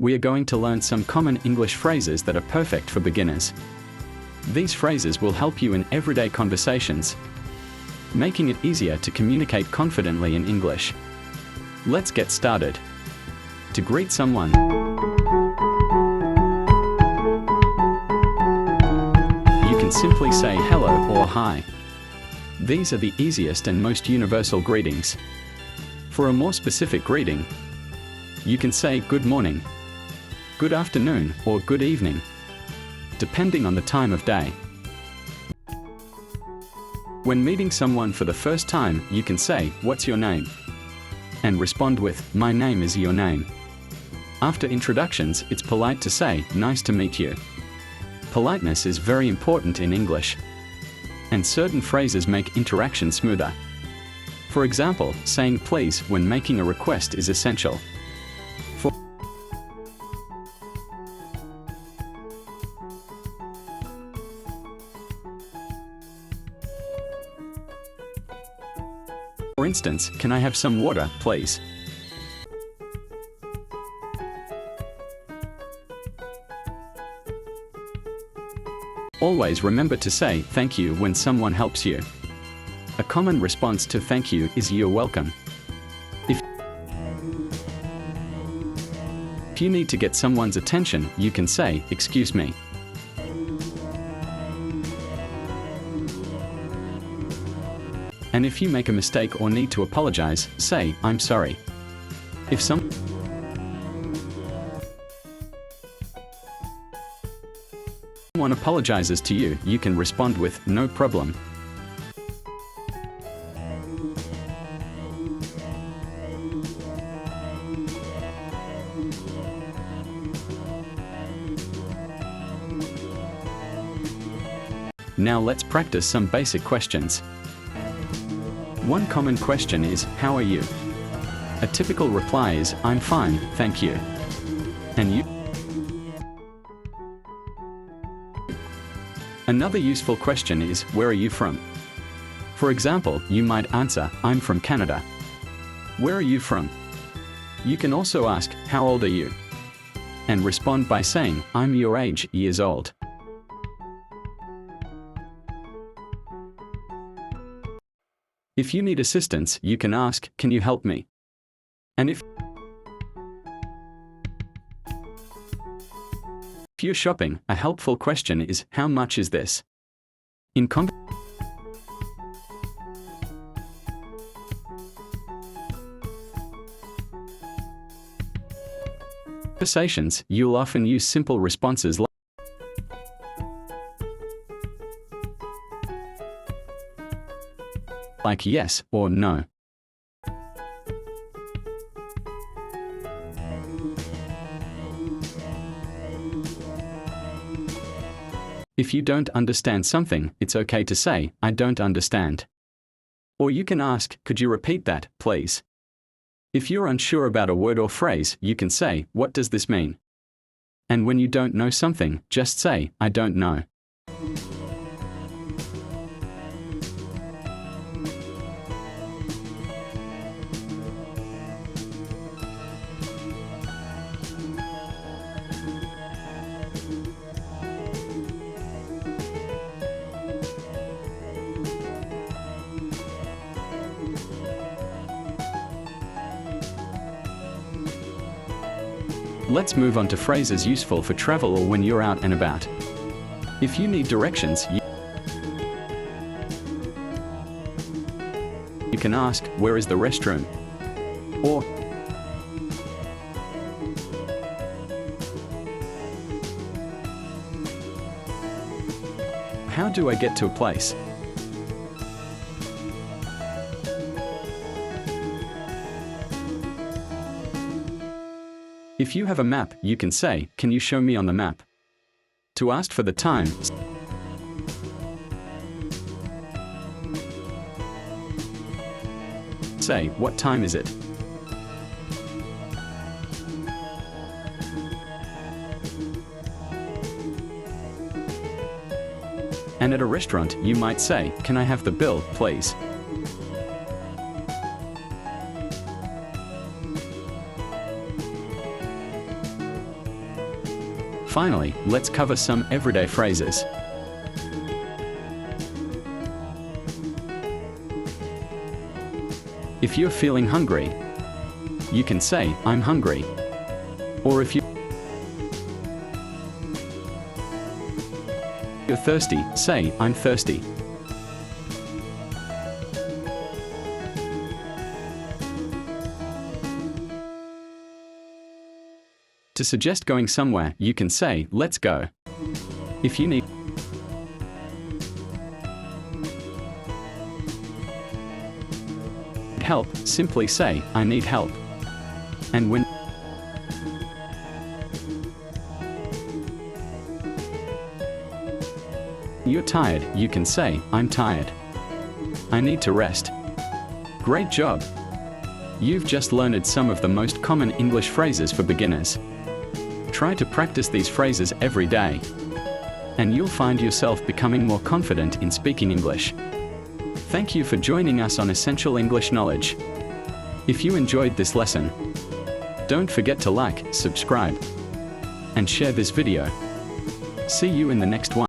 we are going to learn some common English phrases that are perfect for beginners. These phrases will help you in everyday conversations, making it easier to communicate confidently in English. Let's get started. To greet someone, you can simply say hello or hi. These are the easiest and most universal greetings. For a more specific greeting, you can say good morning, good afternoon, or good evening, depending on the time of day. When meeting someone for the first time, you can say, "What's your name?" and respond with, "My name is your name." After introductions, it's polite to say, "Nice to meet you." Politeness is very important in English, and certain phrases make interaction smoother. For example, saying please when making a request is essential. For instance, "Can I have some water, please?" Always remember to say thank you when someone helps you. A common response to thank you is "You're welcome." If you need to get someone's attention, you can say, "Excuse me." And if you make a mistake or need to apologize, say, "I'm sorry." If someone apologizes to you, you can respond with, "No problem." Now let's practice some basic questions. One common question is, "How are you?" A typical reply is, "I'm fine, thank you." And you? Another useful question is, "Where are you from?" For example, you might answer, "I'm from Canada." Where are you from? You can also ask, "How old are you?" and respond by saying, "I'm your age, years old." If you need assistance, you can ask, "Can you help me?" And if you're shopping, a helpful question is, "How much is this?" In conversations, you'll often use simple responses like yes or no. If you don't understand something, it's okay to say, "I don't understand." Or you can ask, "Could you repeat that, please?" If you're unsure about a word or phrase, you can say, "What does this mean?" And when you don't know something, just say, "I don't know." Let's move on to phrases useful for travel or when you're out and about. If you need directions, you can ask, "Where is the restroom?" Or, "How do I get to a place?" If you have a map, you can say, "Can you show me on the map?" To ask for the time, say, "What time is it?" And at a restaurant, you might say, "Can I have the bill, please?" finally, let's cover some everyday phrases. If you're feeling hungry, you can say, I'm hungry. Or if you're thirsty, say, I'm thirsty. To suggest going somewhere, you can say, let's go. If you need help, simply say, I need help. And when you're tired, you can say, I'm tired. I need to rest. Great job! You've just learned some of the most common English phrases for beginners. Try to practice these phrases every day, and you'll find yourself becoming more confident in speaking English. Thank you for joining us on Essential English Knowledge. If you enjoyed this lesson, don't forget to like, subscribe, and share this video. See you in the next one.